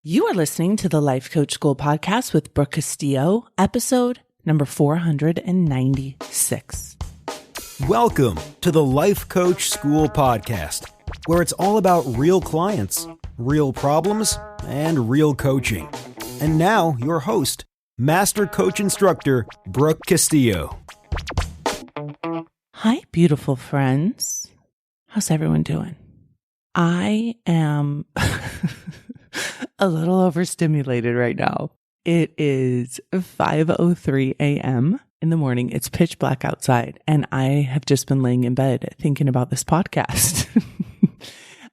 You are listening to the Life Coach School podcast with Brooke Castillo, episode number 496. Welcome to the Life Coach School podcast, where it's all about real clients, real problems, and real coaching. And now, your host, Master Coach Instructor, Brooke Castillo. Hi, beautiful friends. How's everyone doing? I am a little overstimulated right now. It is 5:03 a.m. in the morning. It's pitch black outside, and I have just been laying in bed thinking about this podcast.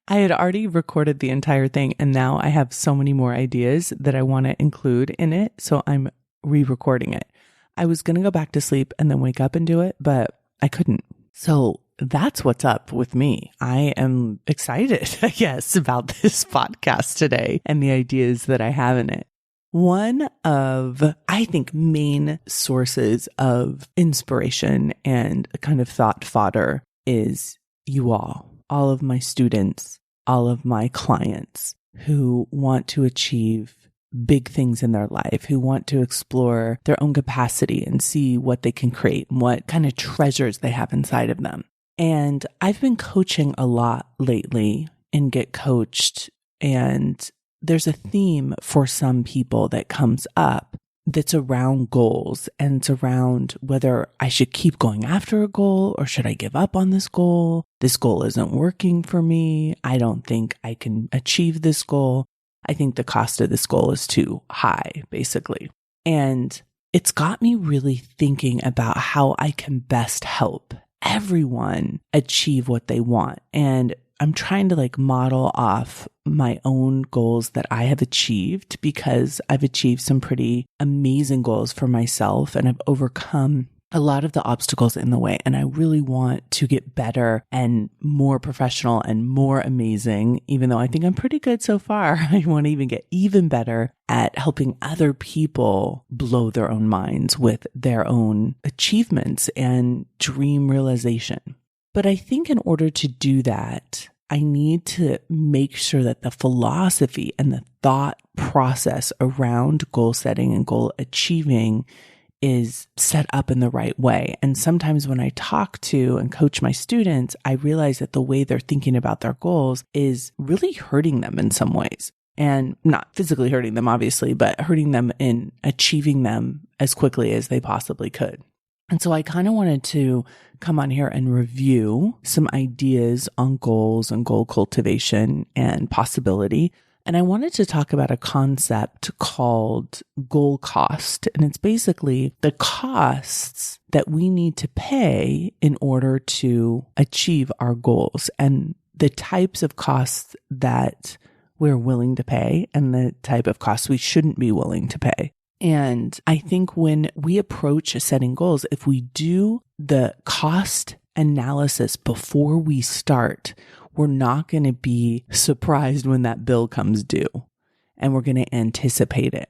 I had already recorded the entire thing, and now I have so many more ideas that I want to include in it, so I'm re-recording it. I was going to go back to sleep and then wake up and do it, but I couldn't. So that's what's up with me. I am excited, I guess, about this podcast today and the ideas that I have in it. One of, I think, main sources of inspiration and kind of thought fodder is you all of my students, all of my clients who want to achieve big things in their life, who want to explore their own capacity and see what they can create and what kind of treasures they have inside of them. And I've been coaching a lot lately in Get Coached, and there's a theme for some people that comes up that's around goals, and it's around whether I should keep going after a goal or should I give up on this goal? This goal isn't working for me. I don't think I can achieve this goal. I think the cost of this goal is too high, basically. And it's got me really thinking about how I can best help everyone achieve what they want. And I'm trying to model off my own goals that I have achieved, because I've achieved some pretty amazing goals for myself and I've overcome a lot of the obstacles in the way. And I really want to get better and more professional and more amazing, even though I think I'm pretty good so far. I want to even get even better at helping other people blow their own minds with their own achievements and dream realization. But I think in order to do that, I need to make sure that the philosophy and the thought process around goal setting and goal achieving is set up in the right way. And sometimes when I talk to and coach my students, I realize that the way they're thinking about their goals is really hurting them in some ways. And not physically hurting them, obviously, but hurting them in achieving them as quickly as they possibly could. And so I kind of wanted to come on here and review some ideas on goals and goal cultivation and possibility. And I wanted to talk about a concept called goal cost. And it's basically the costs that we need to pay in order to achieve our goals, and the types of costs that we're willing to pay and the type of costs we shouldn't be willing to pay. And I think when we approach setting goals, if we do the cost analysis before we start, we're not going to be surprised when that bill comes due, and we're going to anticipate it.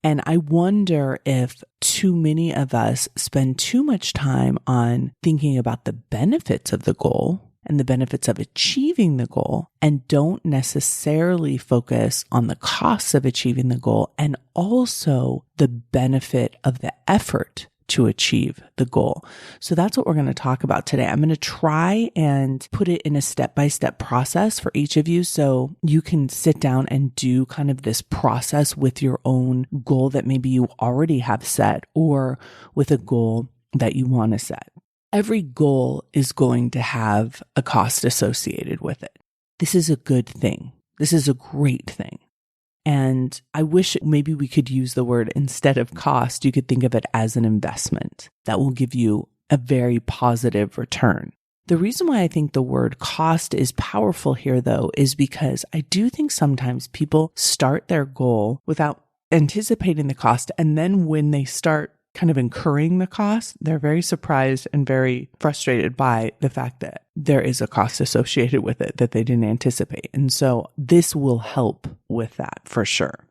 And I wonder if too many of us spend too much time on thinking about the benefits of the goal and the benefits of achieving the goal, and don't necessarily focus on the costs of achieving the goal and also the benefit of the effort to achieve the goal. So that's what we're going to talk about today. I'm going to try and put it in a step-by-step process for each of you, so you can sit down and do kind of this process with your own goal that maybe you already have set, or with a goal that you want to set. Every goal is going to have a cost associated with it. This is a good thing. This is a great thing. And I wish maybe we could use the word, instead of cost, you could think of it as an investment that will give you a very positive return. The reason why I think the word cost is powerful here, though, is because I do think sometimes people start their goal without anticipating the cost. And then when they start kind of incurring the cost, they're very surprised and very frustrated by the fact that there is a cost associated with it that they didn't anticipate. And so this will help with that for sure.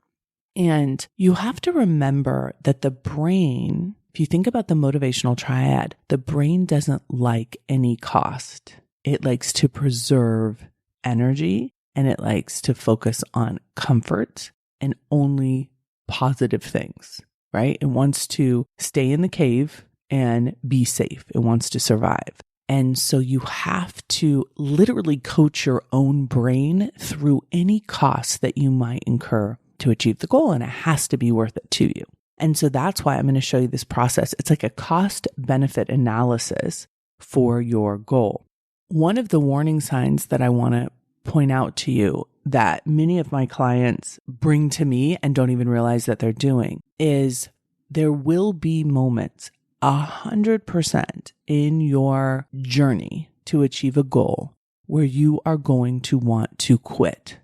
And you have to remember that the brain, if you think about the motivational triad, the brain doesn't like any cost. It likes to preserve energy, and it likes to focus on comfort and only positive things, right? It wants to stay in the cave and be safe. It wants to survive. And so you have to literally coach your own brain through any costs that you might incur to achieve the goal. And it has to be worth it to you. And so that's why I'm going to show you this process. It's like a cost benefit analysis for your goal. One of the warning signs that I want to point out to you that many of my clients bring to me and don't even realize that they're doing is there will be moments 100% in your journey to achieve a goal where you are going to want to quit.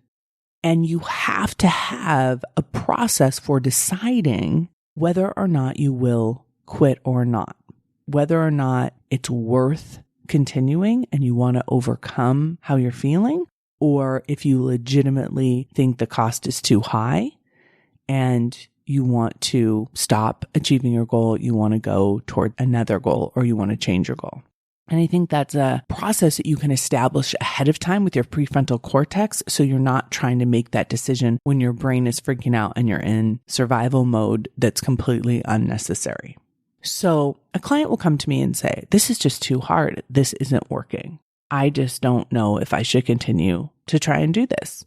And you have to have a process for deciding whether or not you will quit or not, whether or not it's worth continuing and you want to overcome how you're feeling, or if you legitimately think the cost is too high and you want to stop achieving your goal, you want to go toward another goal, or you want to change your goal. And I think that's a process that you can establish ahead of time with your prefrontal cortex, so you're not trying to make that decision when your brain is freaking out and you're in survival mode that's completely unnecessary. So a client will come to me and say, this is just too hard. This isn't working. I just don't know if I should continue to try and do this.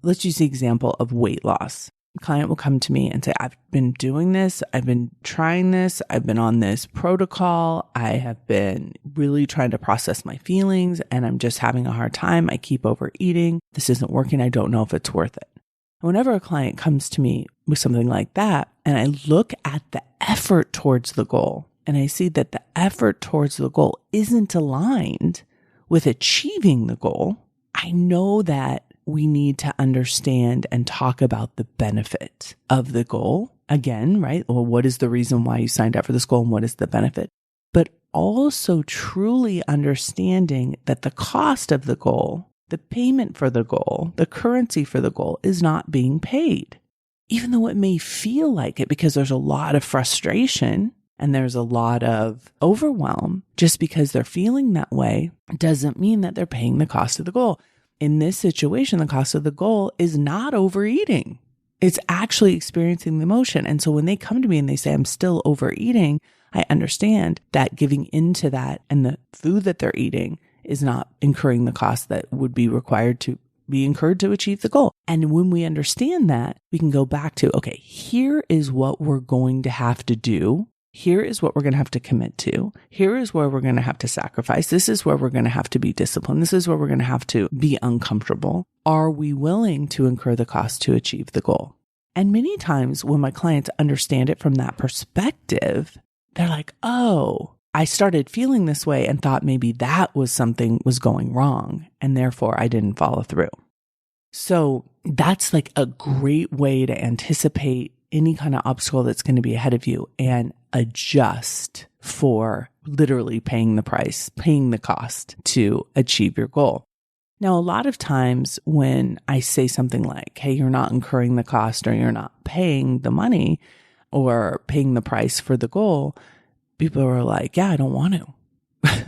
Let's use the example of weight loss. A client will come to me and say, I've been doing this. I've been trying this. I've been on this protocol. I have been really trying to process my feelings and I'm just having a hard time. I keep overeating. This isn't working. I don't know if it's worth it. Whenever a client comes to me with something like that, and I look at the effort towards the goal, and I see that the effort towards the goal isn't aligned with achieving the goal, I know that we need to understand and talk about the benefit of the goal. Again, right? Well, what is the reason why you signed up for this goal and what is the benefit? But also truly understanding that the cost of the goal, the payment for the goal, the currency for the goal is not being paid. Even though it may feel like it because there's a lot of frustration and there's a lot of overwhelm, just because they're feeling that way doesn't mean that they're paying the cost of the goal. In this situation, the cost of the goal is not overeating. It's actually experiencing the emotion. And so when they come to me and they say, I'm still overeating, I understand that giving into that and the food that they're eating is not incurring the cost that would be required to be incurred to achieve the goal. And when we understand that, we can go back to, okay, here is what we're going to have to do. Here is what we're going to have to commit to. Here is where we're going to have to sacrifice. This is where we're going to have to be disciplined. This is where we're going to have to be uncomfortable. Are we willing to incur the cost to achieve the goal? And many times when my clients understand it from that perspective, they're like, oh, I started feeling this way and thought maybe that was something was going wrong. And therefore I didn't follow through. So that's like a great way to anticipate any kind of obstacle that's going to be ahead of you and adjust for literally paying the price, paying the cost to achieve your goal. Now, a lot of times when I say something like, hey, you're not incurring the cost or you're not paying the money or paying the price for the goal, people are like, yeah, I don't want to.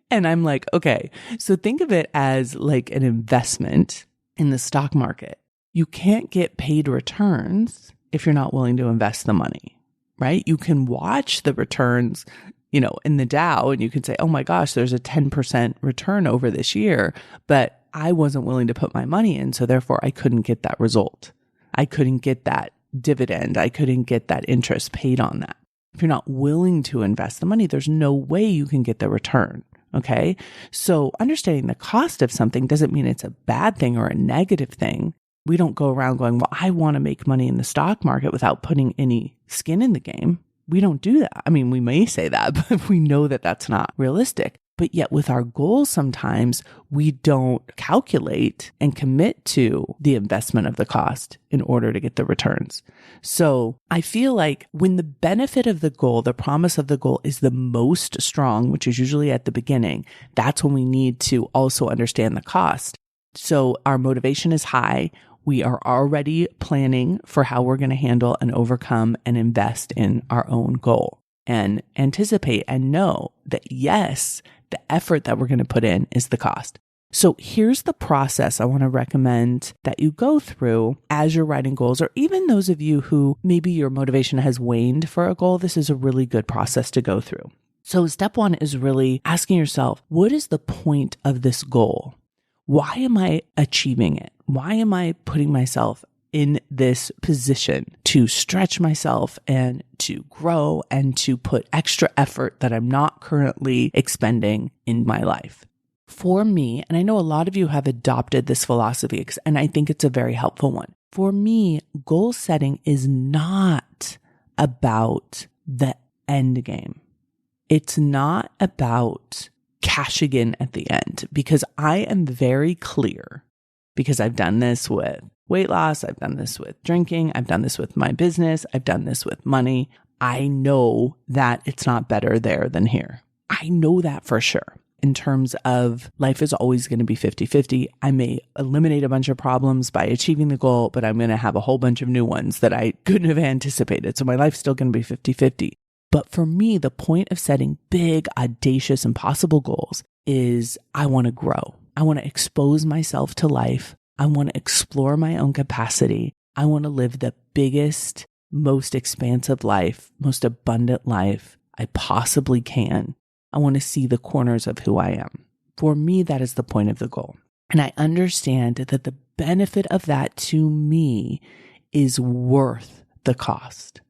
And I'm like, okay, so think of it as like an investment in the stock market. You can't get paid returns if you're not willing to invest the money, right? You can watch the returns, in the Dow and you can say, oh my gosh, there's a 10% return over this year, but I wasn't willing to put my money in. So therefore I couldn't get that result. I couldn't get that dividend. I couldn't get that interest paid on that. If you're not willing to invest the money, there's no way you can get the return. Okay. So understanding the cost of something doesn't mean it's a bad thing or a negative thing. We don't go around going, well, I want to make money in the stock market without putting any skin in the game. We don't do that. I mean, we may say that, but we know that that's not realistic. But yet with our goals, sometimes we don't calculate and commit to the investment of the cost in order to get the returns. So I feel like when the benefit of the goal, the promise of the goal is the most strong, which is usually at the beginning, that's when we need to also understand the cost. So our motivation is high. We are already planning for how we're going to handle and overcome and invest in our own goal and anticipate and know that yes, the effort that we're going to put in is the cost. So here's the process I want to recommend that you go through as you're writing goals, or even those of you who maybe your motivation has waned for a goal. This is a really good process to go through. So step one is really asking yourself, what is the point of this goal? Why am I achieving it? Why am I putting myself in this position to stretch myself and to grow and to put extra effort that I'm not currently expending in my life? For me, and I know a lot of you have adopted this philosophy, and I think it's a very helpful one. For me, goal setting is not about the end game. It's not about cashing in at the end, because I am very clear, because I've done this with weight loss, I've done this with drinking, I've done this with my business, I've done this with money. I know that it's not better there than here. I know that for sure. In terms of life is always going to be 50-50. I may eliminate a bunch of problems by achieving the goal, but I'm going to have a whole bunch of new ones that I couldn't have anticipated. So my life's still going to be 50-50. But for me, the point of setting big, audacious, impossible goals is I want to grow. I want to expose myself to life. I want to explore my own capacity. I want to live the biggest, most expansive life, most abundant life I possibly can. I want to see the corners of who I am. For me, that is the point of the goal. And I understand that the benefit of that to me is worth the cost.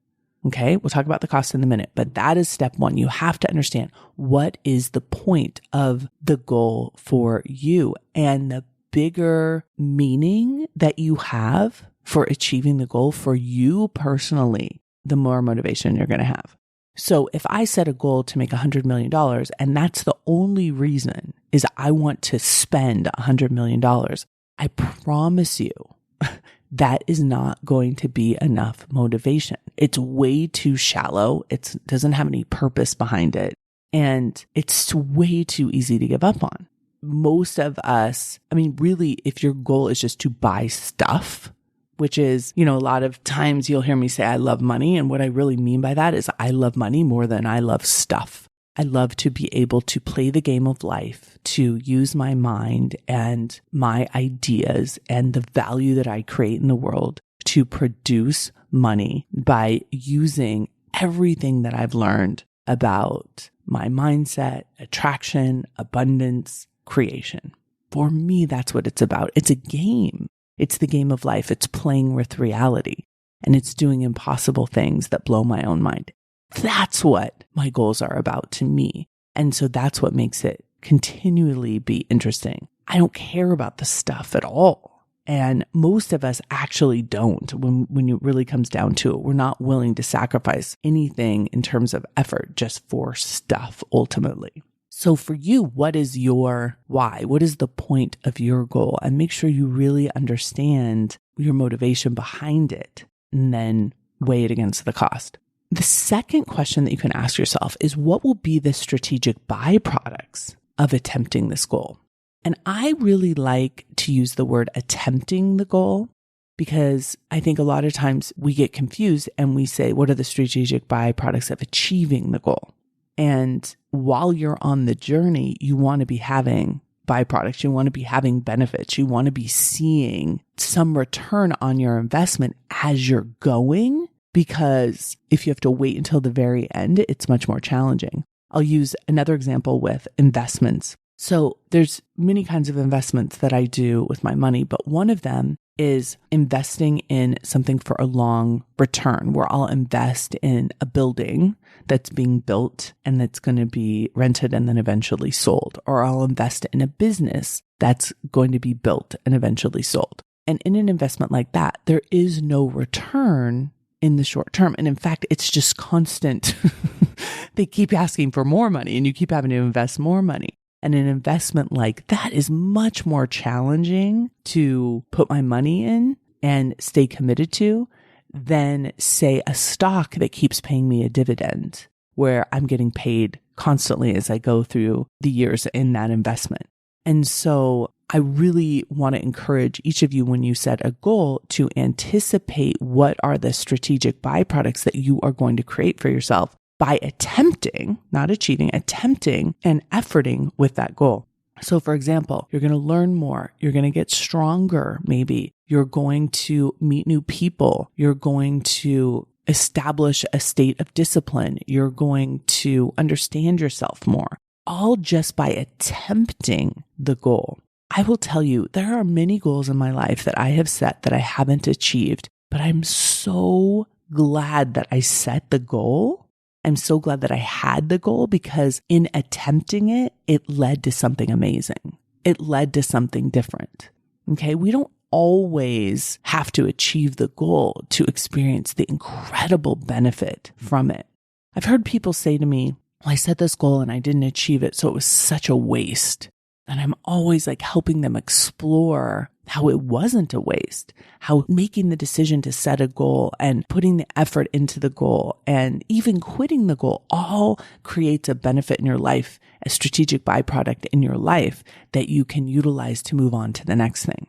Okay, we'll talk about the cost in a minute, but that is step one. You have to understand what is the point of the goal for you and the bigger meaning that you have for achieving the goal for you personally, the more motivation you're going to have. So if I set a goal to make $100 million, and that's the only reason is I want to spend $100 million, I promise you that is not going to be enough motivation. It's way too shallow. It doesn't have any purpose behind it. And it's way too easy to give up on. Most of us, really, if your goal is just to buy stuff, which is, a lot of times you'll hear me say, I love money. And what I really mean by that is I love money more than I love stuff. I love to be able to play the game of life, to use my mind and my ideas and the value that I create in the world to produce money by using everything that I've learned about my mindset, attraction, abundance, creation. For me, that's what it's about. It's a game. It's the game of life. It's playing with reality, and it's doing impossible things that blow my own mind. That's what my goals are about to me. And so that's what makes it continually be interesting. I don't care about the stuff at all. And most of us actually don't when it really comes down to it. We're not willing to sacrifice anything in terms of effort just for stuff ultimately. So for you, what is your why? What is the point of your goal? And make sure you really understand your motivation behind it and then weigh it against the cost. The second question that you can ask yourself is, what will be the strategic byproducts of attempting this goal? And I really like to use the word attempting the goal, because I think a lot of times we get confused and we say, what are the strategic byproducts of achieving the goal? And while you're on the journey, you want to be having byproducts. You want to be having benefits. You want to be seeing some return on your investment as you're going, because if you have to wait until the very end, it's much more challenging. I'll use another example with investments. So there's many kinds of investments that I do with my money, but one of them is investing in something for a long return, where I'll invest in a building that's being built and that's going to be rented and then eventually sold. Or I'll invest in a business that's going to be built and eventually sold. And in an investment like that, there is no return in the short term. And in fact, it's just constant. They keep asking for more money and you keep having to invest more money. And an investment like that is much more challenging to put my money in and stay committed to than, say, a stock that keeps paying me a dividend, where I'm getting paid constantly as I go through the years in that investment. And so I really want to encourage each of you, when you set a goal, to anticipate what are the strategic byproducts that you are going to create for yourself by attempting, not achieving, attempting and efforting with that goal. So for example, you're going to learn more. You're going to get stronger, maybe. You're going to meet new people. You're going to establish a state of discipline. You're going to understand yourself more, all just by attempting the goal. I will tell you, there are many goals in my life that I have set that I haven't achieved, but I'm so glad that I set the goal. I'm so glad that I had the goal because in attempting it, it led to something amazing. It led to something different. Okay. We don't always have to achieve the goal to experience the incredible benefit from it. I've heard people say to me, well, I set this goal and I didn't achieve it, so it was such a waste. And I'm always like helping them explore how it wasn't a waste, how making the decision to set a goal and putting the effort into the goal and even quitting the goal all creates a benefit in your life, a strategic byproduct in your life that you can utilize to move on to the next thing.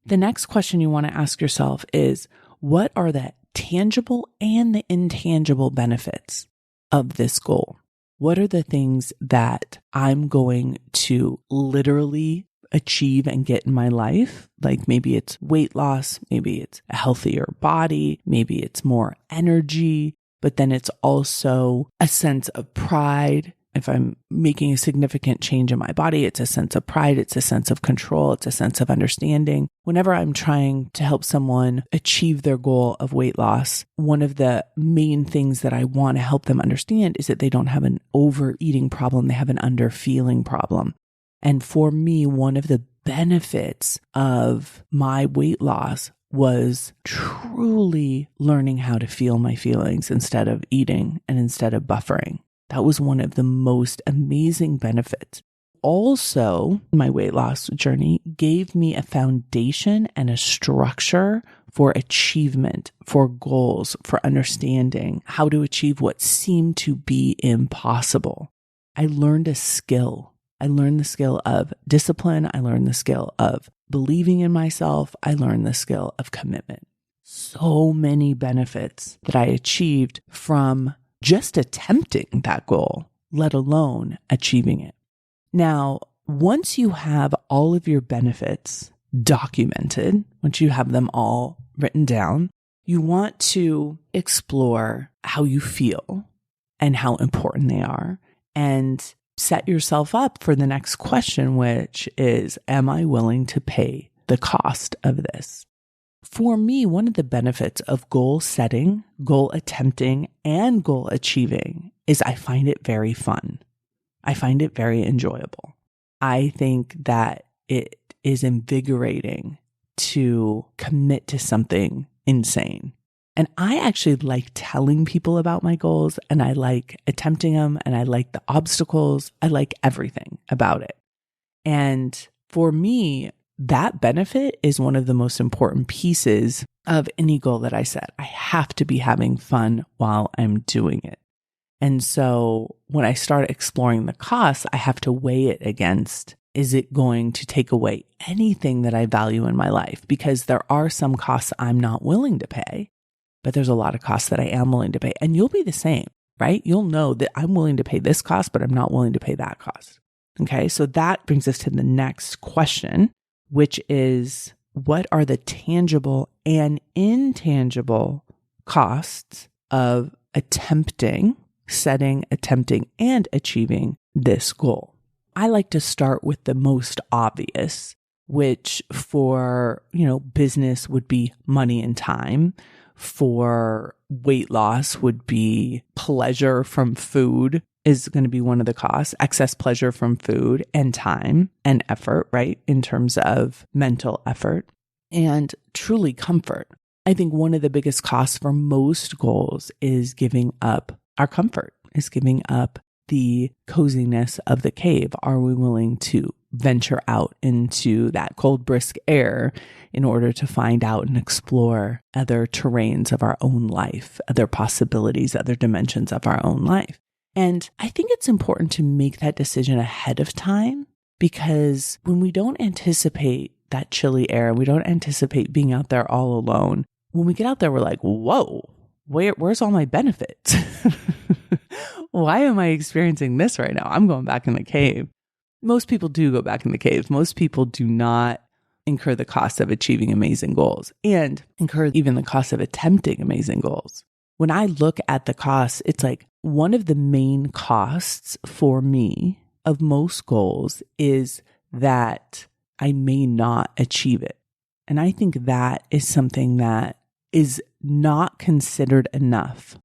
The next question you want to ask yourself is, what are the tangible and the intangible benefits of this goal? What are the things that I'm going to literally achieve and get in my life? Like maybe it's weight loss, maybe it's a healthier body, maybe it's more energy, but then it's also a sense of pride. If I'm making a significant change in my body, it's a sense of pride, it's a sense of control, it's a sense of understanding. Whenever I'm trying to help someone achieve their goal of weight loss, one of the main things that I want to help them understand is that they don't have an overeating problem, they have an underfeeling problem. And for me, one of the benefits of my weight loss was truly learning how to feel my feelings instead of eating and instead of buffering. That was one of the most amazing benefits. Also, my weight loss journey gave me a foundation and a structure for achievement, for goals, for understanding how to achieve what seemed to be impossible. I learned a skill. I learned the skill of discipline. I learned the skill of believing in myself. I learned the skill of commitment. So many benefits that I achieved from just attempting that goal, let alone achieving it. Now, once you have all of your benefits documented, once you have them all written down, you want to explore how you feel and how important they are and set yourself up for the next question, which is, am I willing to pay the cost of this? For me, one of the benefits of goal setting, goal attempting, and goal achieving is I find it very fun. I find it very enjoyable. I think that it is invigorating to commit to something insane. And I actually like telling people about my goals, and I like attempting them, and I like the obstacles. I like everything about it. And for me, that benefit is one of the most important pieces of any goal that I set. I have to be having fun while I'm doing it. And so when I start exploring the costs, I have to weigh it against, is it going to take away anything that I value in my life? Because there are some costs I'm not willing to pay, but there's a lot of costs that I am willing to pay. And you'll be the same, right? You'll know that I'm willing to pay this cost, but I'm not willing to pay that cost. Okay. So that brings us to the next question, which is, what are the tangible and intangible costs of setting, attempting, and achieving this goal? I like to start with the most obvious, which for, business would be money and time. For weight loss would be pleasure from food is going to be one of the costs, excess pleasure from food and time and effort, right? In terms of mental effort and truly comfort. I think one of the biggest costs for most goals is giving up our comfort, is giving up the coziness of the cave. Are we willing to venture out into that cold, brisk air in order to find out and explore other terrains of our own life, other possibilities, other dimensions of our own life? And I think it's important to make that decision ahead of time, because when we don't anticipate that chilly air, we don't anticipate being out there all alone, when we get out there, we're like, whoa, where's all my benefits? Why am I experiencing this right now? I'm going back in the cave. most people do go back in the cave. Most people do not incur the cost of achieving amazing goals and incur even the cost of attempting amazing goals. When I look at the costs, it's like one of the main costs for me of most goals is that I may not achieve it. And I think that is something that is not considered enough.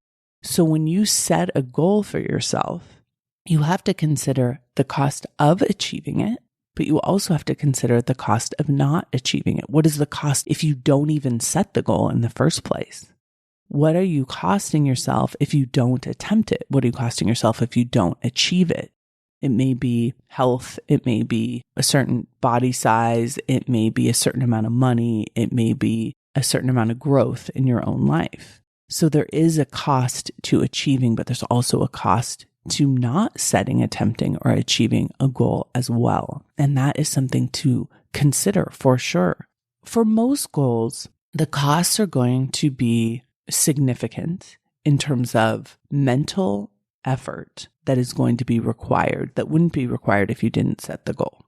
So when you set a goal for yourself, you have to consider the cost of achieving it, but you also have to consider the cost of not achieving it. What is the cost if you don't even set the goal in the first place? What are you costing yourself if you don't attempt it? What are you costing yourself if you don't achieve it? It may be health. It may be a certain body size. It may be a certain amount of money. It may be a certain amount of growth in your own life. So there is a cost to achieving, but there's also a cost to not setting, attempting, or achieving a goal as well. And that is something to consider for sure. For most goals, the costs are going to be significant in terms of mental effort that is going to be required, that wouldn't be required if you didn't set the goal.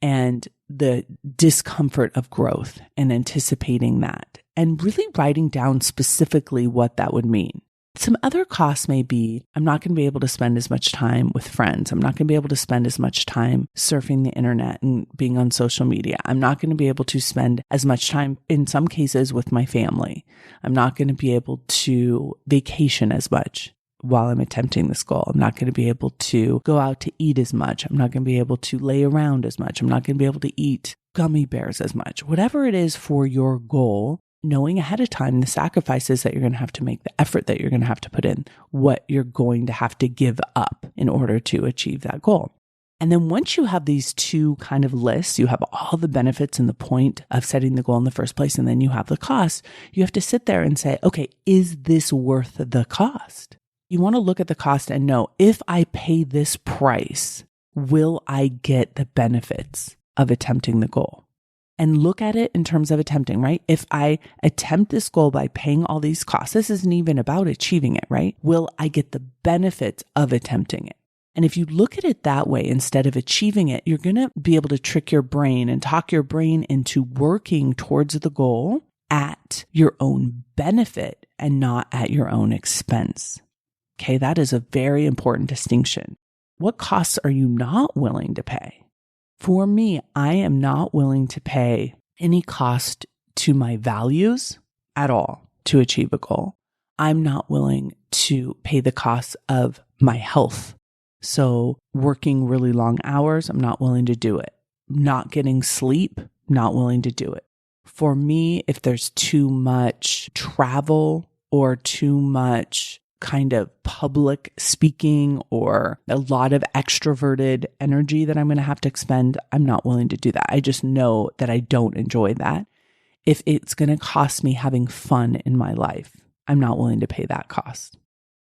And the discomfort of growth and anticipating that, and really writing down specifically what that would mean. Some other costs may be, I'm not going to be able to spend as much time with friends. I'm not going to be able to spend as much time surfing the internet and being on social media. I'm not going to be able to spend as much time, in some cases, with my family. I'm not going to be able to vacation as much while I'm attempting this goal. I'm not going to be able to go out to eat as much. I'm not going to be able to lay around as much. I'm not going to be able to eat gummy bears as much. Whatever it is for your goal, knowing ahead of time the sacrifices that you're going to have to make, the effort that you're going to have to put in, what you're going to have to give up in order to achieve that goal. And then once you have these two kind of lists, you have all the benefits and the point of setting the goal in the first place, and then you have the cost, you have to sit there and say, okay, is this worth the cost? You want to look at the cost and know, if I pay this price, will I get the benefits of attempting the goal? And look at it in terms of attempting, right? If I attempt this goal by paying all these costs, this isn't even about achieving it, right? Will I get the benefits of attempting it? And if you look at it that way, instead of achieving it, you're going to be able to trick your brain and talk your brain into working towards the goal at your own benefit and not at your own expense. Okay, that is a very important distinction. What costs are you not willing to pay? For me, I am not willing to pay any cost to my values at all to achieve a goal. I'm not willing to pay the cost of my health. So working really long hours, I'm not willing to do it. Not getting sleep, not willing to do it. For me, if there's too much travel or too much kind of public speaking or a lot of extroverted energy that I'm going to have to expend, I'm not willing to do that. I just know that I don't enjoy that. If it's going to cost me having fun in my life, I'm not willing to pay that cost.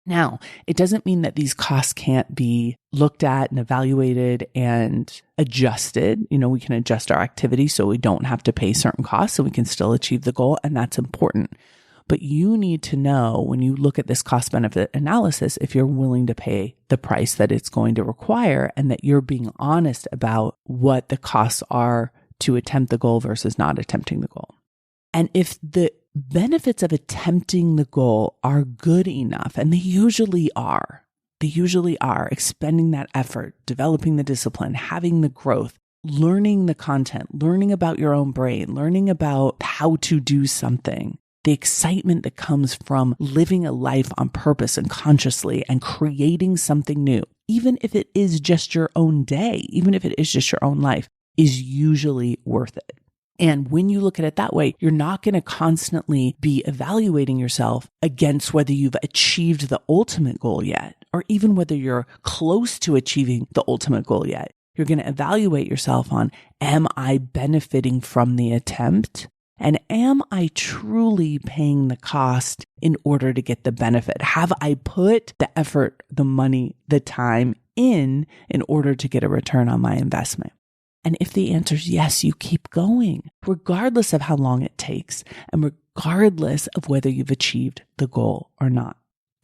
Now, it doesn't mean that these costs can't be looked at and evaluated and adjusted. We can adjust our activity so we don't have to pay certain costs, so we can still achieve the goal, and that's important. But you need to know, when you look at this cost benefit analysis, if you're willing to pay the price that it's going to require, and that you're being honest about what the costs are to attempt the goal versus not attempting the goal. And if the benefits of attempting the goal are good enough, and they usually are, expending that effort, developing the discipline, having the growth, learning the content, learning about your own brain, learning about how to do something, the excitement that comes from living a life on purpose and consciously and creating something new, even if it is just your own day, even if it is just your own life, is usually worth it. And when you look at it that way, you're not going to constantly be evaluating yourself against whether you've achieved the ultimate goal yet, or even whether you're close to achieving the ultimate goal yet. You're going to evaluate yourself on, am I benefiting from the attempt? And am I truly paying the cost in order to get the benefit? Have I put the effort, the money, the time in order to get a return on my investment? And if the answer is yes, you keep going, regardless of how long it takes and regardless of whether you've achieved the goal or not.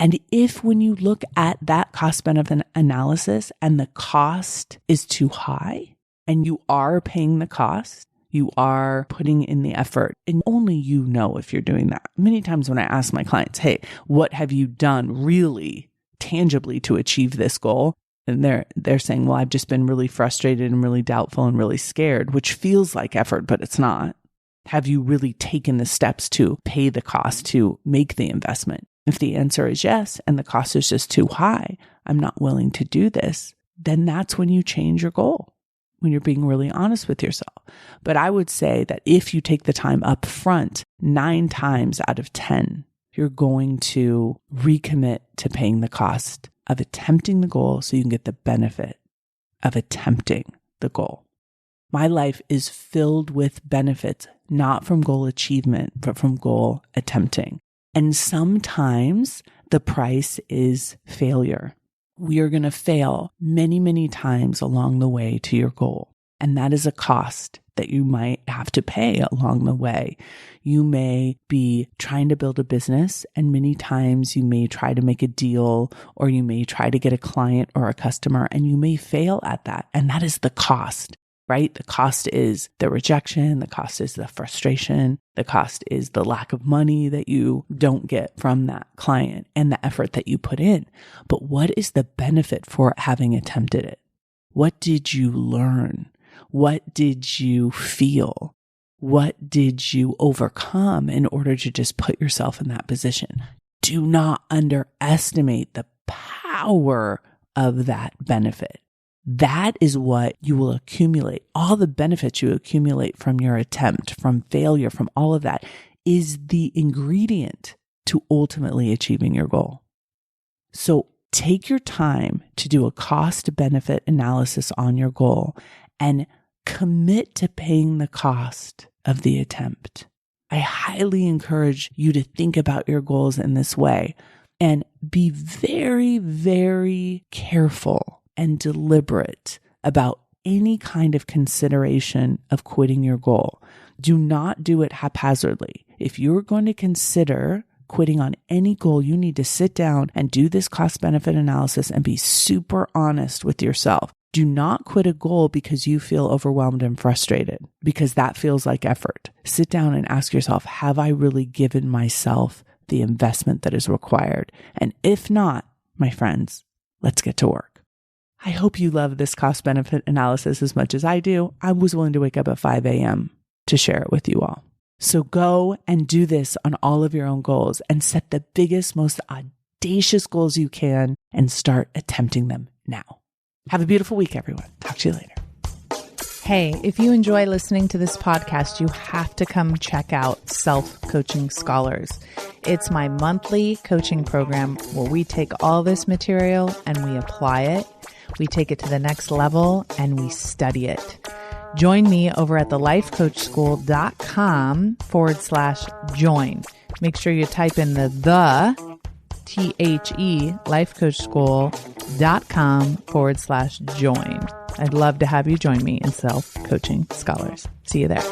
And if when you look at that cost benefit analysis and the cost is too high and you are paying the cost, you are putting in the effort, and only you know if you're doing that. Many times when I ask my clients, hey, what have you done really tangibly to achieve this goal? And they're saying, well, I've just been really frustrated and really doubtful and really scared, which feels like effort, but it's not. Have you really taken the steps to pay the cost to make the investment? If the answer is yes, and the cost is just too high, I'm not willing to do this, then that's when you change your goal, when you're being really honest with yourself. But I would say that if you take the time up front, 9 times out of 10, you're going to recommit to paying the cost of attempting the goal so you can get the benefit of attempting the goal. My life is filled with benefits, not from goal achievement, but from goal attempting. And sometimes the price is failure. We are going to fail many, many times along the way to your goal. And that is a cost that you might have to pay along the way. You may be trying to build a business, and many times you may try to make a deal, or you may try to get a client or a customer, and you may fail at that. And that is the cost, right? The cost is the rejection. The cost is the frustration. The cost is the lack of money that you don't get from that client and the effort that you put in. But what is the benefit for having attempted it? What did you learn? What did you feel? What did you overcome in order to just put yourself in that position? Do not underestimate the power of that benefit. That is what you will accumulate. All the benefits you accumulate from your attempt, from failure, from all of that is the ingredient to ultimately achieving your goal. So take your time to do a cost-benefit analysis on your goal and commit to paying the cost of the attempt. I highly encourage you to think about your goals in this way and be very, very careful and deliberate about any kind of consideration of quitting your goal. Do not do it haphazardly. If you're going to consider quitting on any goal, you need to sit down and do this cost-benefit analysis and be super honest with yourself. Do not quit a goal because you feel overwhelmed and frustrated, because that feels like effort. Sit down and ask yourself, have I really given myself the investment that is required? And if not, my friends, let's get to work. I hope you love this cost-benefit analysis as much as I do. I was willing to wake up at 5 a.m. to share it with you all. So go and do this on all of your own goals and set the biggest, most audacious goals you can and start attempting them now. Have a beautiful week, everyone. Talk to you later. Hey, if you enjoy listening to this podcast, you have to come check out Self-Coaching Scholars. It's my monthly coaching program where we take all this material and we apply it. We take it to the next level and we study it. Join me over at thelifecoachschool.com/join. Make sure you type in the lifecoachschool.com/join. I'd love to have you join me in Self-Coaching Scholars. See you there.